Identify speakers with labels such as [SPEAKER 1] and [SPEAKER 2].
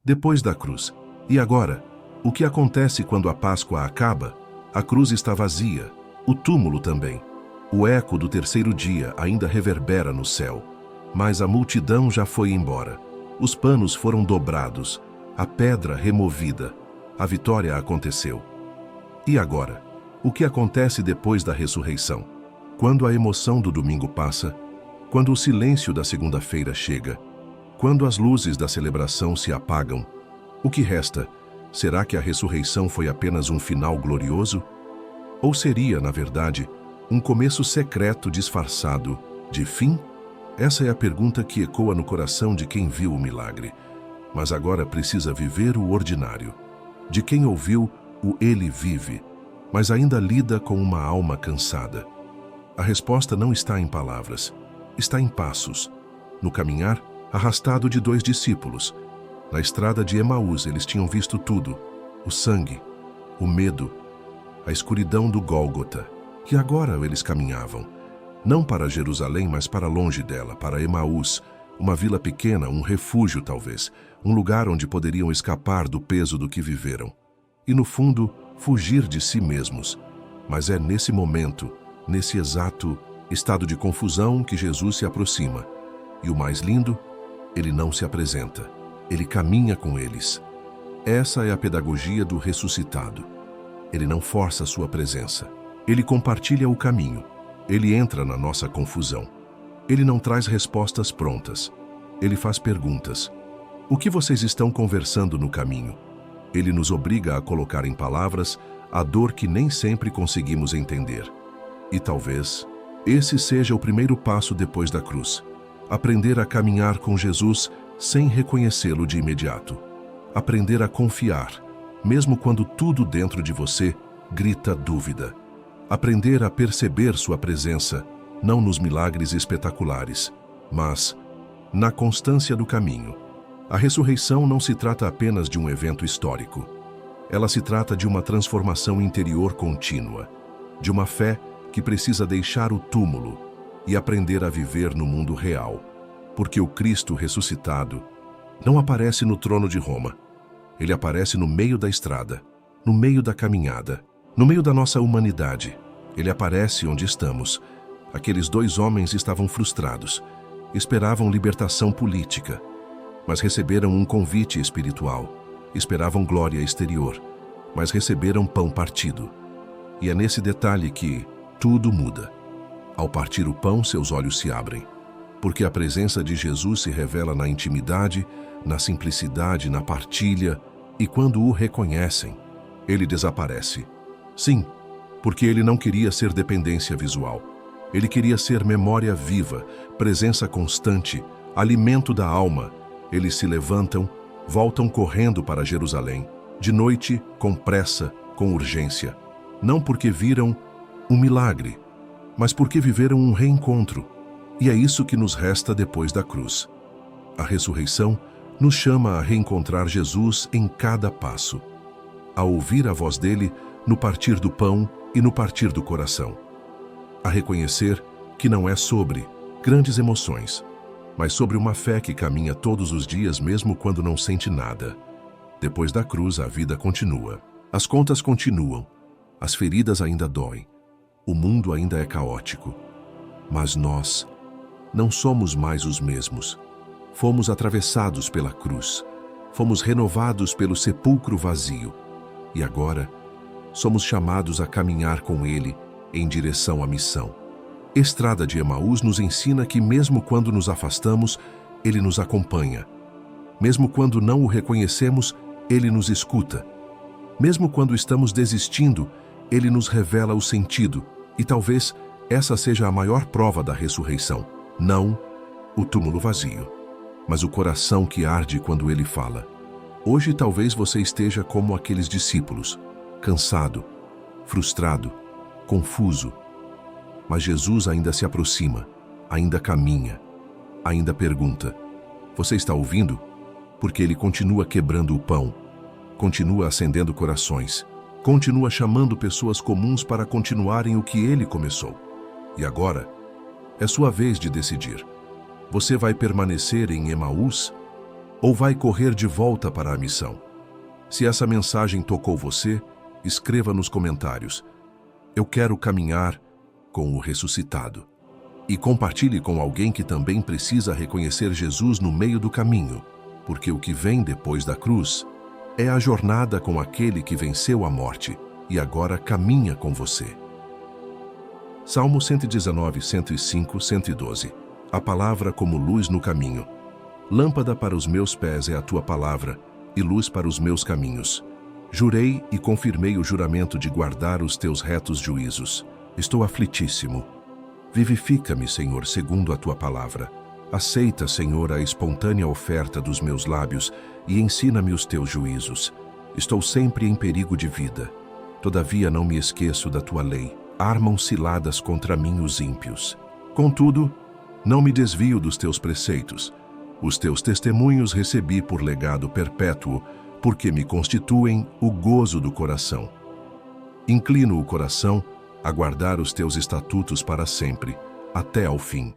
[SPEAKER 1] Depois da cruz. E agora? O que acontece quando a Páscoa acaba? A cruz está vazia, o túmulo também. O eco do terceiro dia ainda reverbera no céu. Mas a multidão já foi embora. Os panos foram dobrados, a pedra removida. A vitória aconteceu. E agora? O que acontece depois da ressurreição? Quando a emoção do domingo passa, quando o silêncio da segunda-feira chega, quando as luzes da celebração se apagam, o que resta? Será que a ressurreição foi apenas um final glorioso? Ou seria, na verdade, um começo secreto disfarçado de fim? Essa é a pergunta que ecoa no coração de quem viu o milagre, mas agora precisa viver o ordinário. De quem ouviu o Ele vive, mas ainda lida com uma alma cansada. A resposta não está em palavras, está em passos. No caminhar, arrastado de 2 discípulos. Na estrada de Emaús eles tinham visto tudo: o sangue, o medo, a escuridão do Gólgota. E agora eles caminhavam, não para Jerusalém, mas para longe dela, para Emaús, uma vila pequena, um refúgio talvez, um lugar onde poderiam escapar do peso do que viveram. E no fundo, fugir de si mesmos. Mas é nesse momento, nesse exato estado de confusão que Jesus se aproxima. E o mais lindo, ele não se apresenta, ele caminha com eles. Essa é a pedagogia do ressuscitado. Ele não força a sua presença, ele compartilha o caminho, ele entra na nossa confusão. Ele não traz respostas prontas, ele faz perguntas. O que vocês estão conversando no caminho? Ele nos obriga a colocar em palavras a dor que nem sempre conseguimos entender. E talvez esse seja o primeiro passo depois da cruz. Aprender a caminhar com Jesus sem reconhecê-lo de imediato. Aprender a confiar, mesmo quando tudo dentro de você grita dúvida. Aprender a perceber sua presença, não nos milagres espetaculares, mas na constância do caminho. A ressurreição não se trata apenas de um evento histórico. Ela se trata de uma transformação interior contínua, de uma fé que precisa deixar o túmulo e aprender a viver no mundo real, porque o Cristo ressuscitado não aparece no trono de Roma. Ele aparece no meio da estrada, no meio da caminhada, no meio da nossa humanidade. Ele aparece onde estamos. Aqueles 2 homens estavam frustrados, esperavam libertação política, mas receberam um convite espiritual. Esperavam glória exterior, mas receberam pão partido. E é nesse detalhe que tudo muda. Ao partir o pão, seus olhos se abrem, porque a presença de Jesus se revela na intimidade, na simplicidade, na partilha, e quando o reconhecem, ele desaparece. Sim, porque ele não queria ser dependência visual. Ele queria ser memória viva, presença constante, alimento da alma. Eles se levantam, voltam correndo para Jerusalém, de noite, com pressa, com urgência. Não porque viram um milagre, mas porque viveram um reencontro. E é isso que nos resta depois da cruz. A ressurreição nos chama a reencontrar Jesus em cada passo, a ouvir a voz dele no partir do pão e no partir do coração, a reconhecer que não é sobre grandes emoções, mas sobre uma fé que caminha todos os dias mesmo quando não sente nada. Depois da cruz, a vida continua. As contas continuam, as feridas ainda doem, o mundo ainda é caótico. Mas nós não somos mais os mesmos. Fomos atravessados pela cruz, fomos renovados pelo sepulcro vazio, e agora somos chamados a caminhar com ele em direção à missão. Estrada de Emaús nos ensina que mesmo quando nos afastamos, ele nos acompanha. Mesmo quando não o reconhecemos, ele nos escuta. Mesmo quando estamos desistindo, ele nos revela o sentido, e talvez essa seja a maior prova da ressurreição. Não o túmulo vazio, mas o coração que arde quando ele fala. Hoje talvez você esteja como aqueles discípulos, cansado, frustrado, confuso. Mas Jesus ainda se aproxima, ainda caminha, ainda pergunta: você está ouvindo? Porque ele continua quebrando o pão, continua acendendo corações, continua chamando pessoas comuns para continuarem o que ele começou. E agora, é sua vez de decidir. Você vai permanecer em Emaús ou vai correr de volta para a missão? Se essa mensagem tocou você, escreva nos comentários: eu quero caminhar com o ressuscitado. E compartilhe com alguém que também precisa reconhecer Jesus no meio do caminho, porque o que vem depois da cruz é a jornada com aquele que venceu a morte e agora caminha com você. Salmo 119, 105, 112. A palavra como luz no caminho. Lâmpada para os meus pés é a tua palavra, e luz para os meus caminhos. Jurei e confirmei o juramento de guardar os teus retos juízos. Estou aflitíssimo. Vivifica-me, Senhor, segundo a tua palavra. Aceita, Senhor, a espontânea oferta dos meus lábios e ensina-me os teus juízos. Estou sempre em perigo de vida. Todavia não me esqueço da tua lei. Armam ciladas contra mim os ímpios. Contudo, não me desvio dos teus preceitos. Os teus testemunhos recebi por legado perpétuo, porque me constituem o gozo do coração. Inclino o coração a guardar os teus estatutos para sempre, até ao fim.